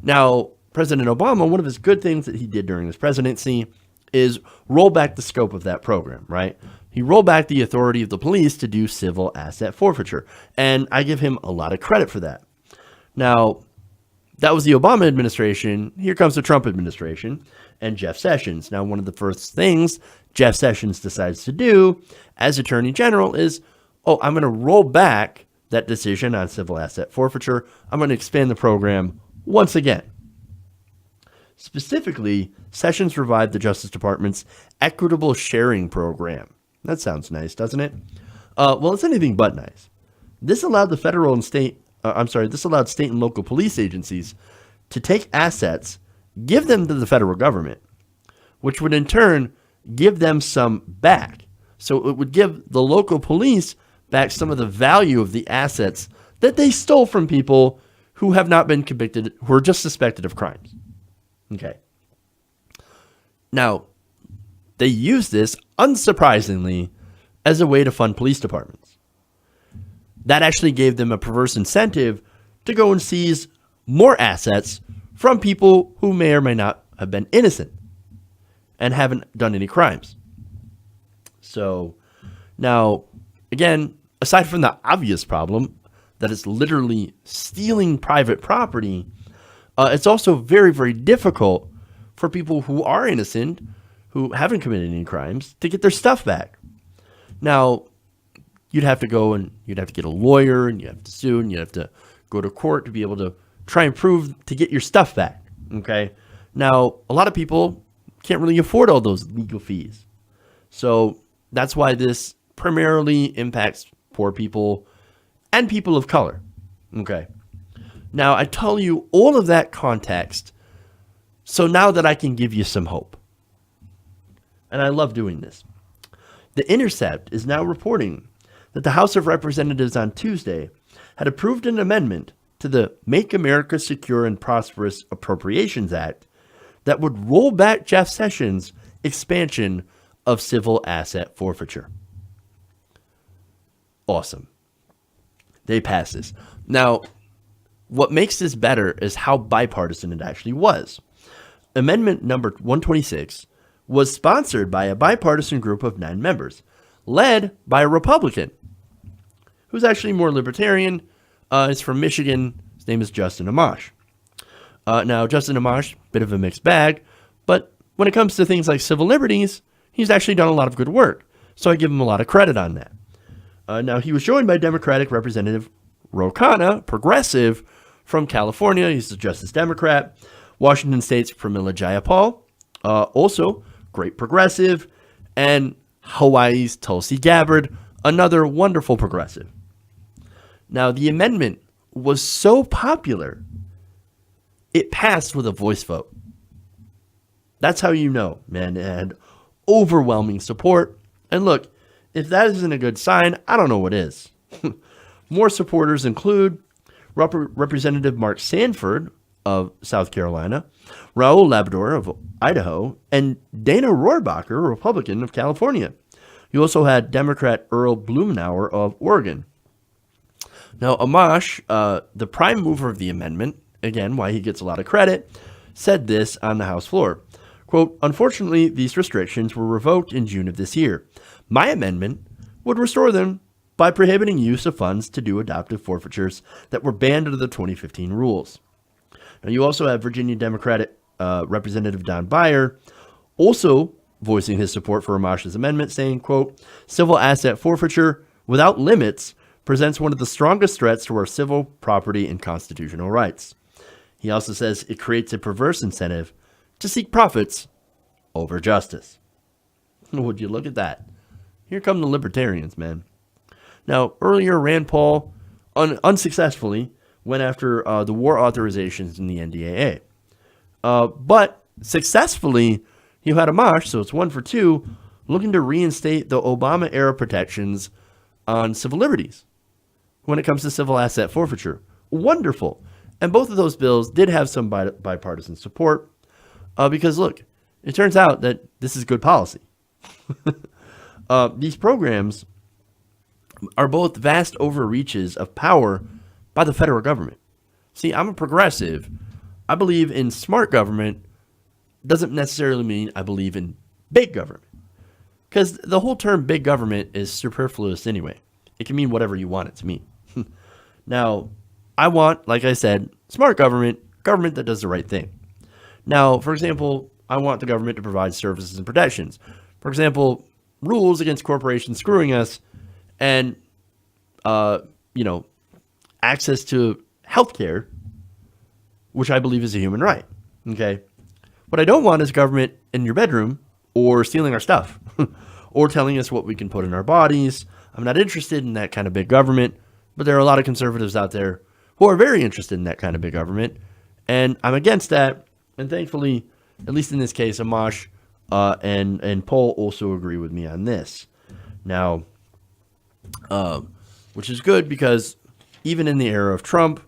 Now, President Obama, one of his good things that he did during his presidency is roll back the scope of that program, right? He rolled back the authority of the police to do civil asset forfeiture. And I give him a lot of credit for that. Now, that was the Obama administration. Here comes the Trump administration and Jeff Sessions. Now, one of the first things Jeff Sessions decides to do as Attorney General is, I'm going to roll back that decision on civil asset forfeiture. I'm going to expand the program once again. Specifically, Sessions revived the Justice Department's equitable sharing program. That sounds nice, doesn't it? Well, it's anything but nice. This allowed state and local police agencies to take assets, give them to the federal government, which would in turn give them some back. So it would give the local police back some of the value of the assets that they stole from people who have not been convicted, who are just suspected of crimes. Okay. Now, they use this, unsurprisingly, as a way to fund police departments. That actually gave them a perverse incentive to go and seize more assets from people who may or may not have been innocent and haven't done any crimes. So, now, again, aside from the obvious problem that it's literally stealing private property, it's also very, very difficult for people who are innocent, who haven't committed any crimes, to get their stuff back. Now, you'd have to go and you'd have to get a lawyer and you have to sue and you have to go to court to be able to try and prove to get your stuff back. Okay. Now, a lot of people can't really afford all those legal fees. So that's why this primarily impacts poor people and people of color. Okay. Now, I tell you all of that context so now that I can give you some hope. And I love doing this. The Intercept is now reporting that the House of Representatives on Tuesday had approved an amendment to the Make America Secure and Prosperous Appropriations Act that would roll back Jeff Sessions' expansion of civil asset forfeiture. Awesome. They passed this. Now, what makes this better is how bipartisan it actually was. Amendment number 126 was sponsored by a bipartisan group of 9 members, led by a Republican, who's actually more libertarian. Is from Michigan. His name is Justin Amash. Now, Justin Amash, bit of a mixed bag, but when it comes to things like civil liberties, he's actually done a lot of good work. So I give him a lot of credit on that. Now, he was joined by Democratic Representative Ro Khanna, progressive from California. He's a Justice Democrat. Washington State's Pramila Jayapal, also great progressive. And Hawaii's Tulsi Gabbard, another wonderful progressive. Now, the amendment was so popular, it passed with a voice vote. That's how you know, man, it had overwhelming support. And look, if that isn't a good sign, I don't know what is. More supporters include Representative Mark Sanford of South Carolina, Raul Labrador of Idaho, and Dana Rohrabacher, a Republican of California. You also had Democrat Earl Blumenauer of Oregon. Now, Amash, the prime mover of the amendment, again, why he gets a lot of credit, said this on the House floor. Quote, unfortunately, these restrictions were revoked in June of this year. My amendment would restore them by prohibiting use of funds to do adoptive forfeitures that were banned under the 2015 rules. Now, you also have Virginia Democratic Representative Don Beyer also voicing his support for Amash's amendment, saying, quote, civil asset forfeiture without limits presents one of the strongest threats to our civil property and constitutional rights. He also says it creates a perverse incentive to seek profits over justice. Would you look at that? Here come the libertarians, man. Now, earlier, Rand Paul unsuccessfully went after the war authorizations in the NDAA. But successfully, you had Amash, so it's 1 for 2, looking to reinstate the Obama-era protections on civil liberties when it comes to civil asset forfeiture. Wonderful. And both of those bills did have some bipartisan support because, look, it turns out that this is good policy. These programs are both vast overreaches of power by the federal government. See, I'm a progressive. I believe in smart government doesn't necessarily mean I believe in big government. Because the whole term big government is superfluous anyway. It can mean whatever you want it to mean. Now, I want, like I said, smart government that does the right thing. Now, for example, I want the government to provide services and protections. For example, rules against corporations screwing us and, access to healthcare, which I believe is a human right. Okay. What I don't want is government in your bedroom or stealing our stuff or telling us what we can put in our bodies. I'm not interested in that kind of big government, but there are a lot of conservatives out there who are very interested in that kind of big government. And I'm against that. And thankfully, at least in this case, Amash and Paul also agree with me on this. Now, which is good because even in the era of Trump,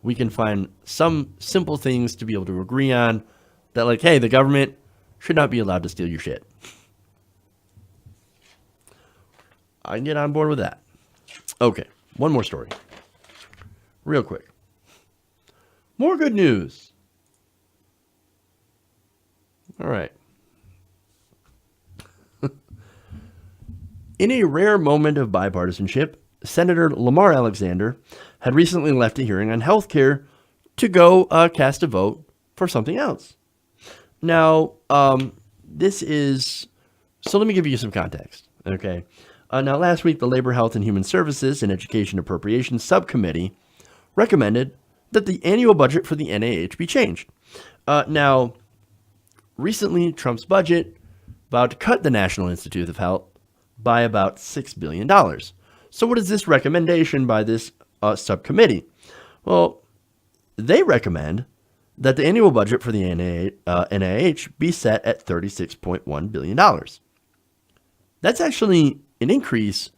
we can find some simple things to be able to agree on that, like, hey, the government should not be allowed to steal your shit. I can get on board with that. Okay, one more story. Real quick. More good news. All right. In a rare moment of bipartisanship, Senator Lamar Alexander had recently left a hearing on health care to go cast a vote for something else. Now, this is... So let me give you some context, okay? Now, last week, the Labor, Health, and Human Services and Education Appropriations Subcommittee recommended that the annual budget for the NIH be changed. Now, recently, Trump's budget vowed to cut the National Institute of Health by about $6 billion. So what is this recommendation by this subcommittee? Well, they recommend that the annual budget for the NIH be set at $36.1 billion. That's actually an increase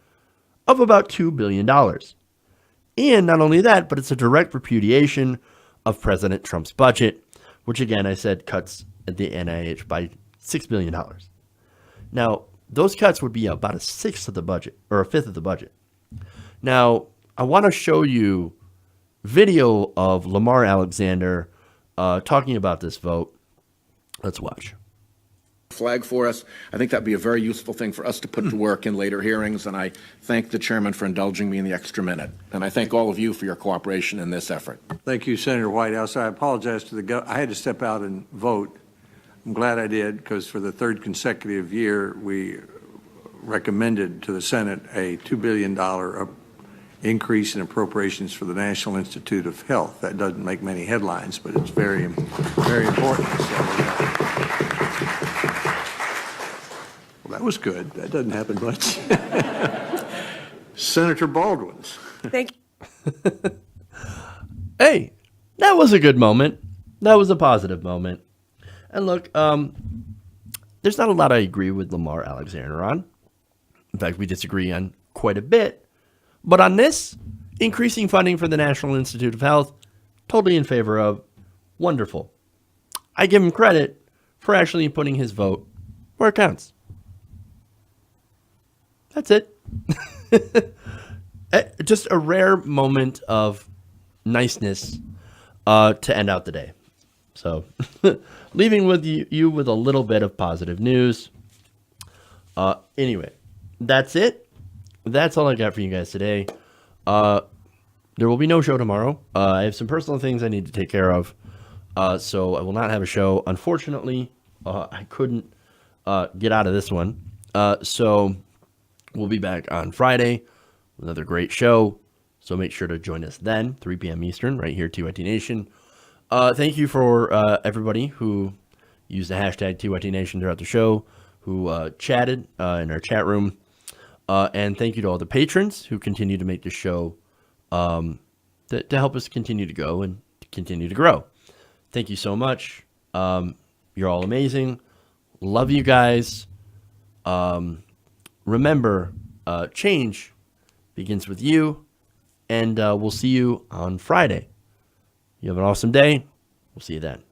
of about $2 billion. And not only that, but it's a direct repudiation of President Trump's budget, which again, I said cuts at the NIH by $6 billion. Now, those cuts would be about a fifth of the budget. Now, I want to show you video of Lamar Alexander talking about this vote. Let's watch. Flag for us. I think that'd be a very useful thing for us to put to work in later hearings, and I thank the chairman for indulging me in the extra minute. And I thank all of you for your cooperation in this effort. Thank you, Senator Whitehouse. I apologize to the I had to step out and vote. I'm glad I did, because for the third consecutive year, we recommended to the Senate a $2 billion increase in appropriations for the National Institute of Health. That doesn't make many headlines, but it's very, very important. Well, that was good. That doesn't happen much. Senator Baldwin's. Thank you. Hey, that was a good moment. That was a positive moment. And look, there's not a lot I agree with Lamar Alexander on. In fact, we disagree on quite a bit. But on this, increasing funding for the National Institute of Health, totally in favor of. Wonderful. I give him credit for actually putting his vote where it counts. That's it. just a rare moment of niceness to end out the day. So, leaving with you with a little bit of positive news. Anyway, that's it. That's all I got for you guys today. There will be no show tomorrow. I have some personal things I need to take care of. So I will not have a show. Unfortunately, I couldn't get out of this one. So we'll be back on Friday. Another great show. So make sure to join us then, 3 p.m. Eastern, right here, TYT Nation. Thank you for everybody who used the hashtag TYT Nation throughout the show, who chatted in our chat room. And thank you to all the patrons who continue to make the show to help us continue to go and continue to grow. Thank you so much. You're all amazing. Love you guys. Remember, change begins with you, and we'll see you on Friday. You have an awesome day. We'll see you then.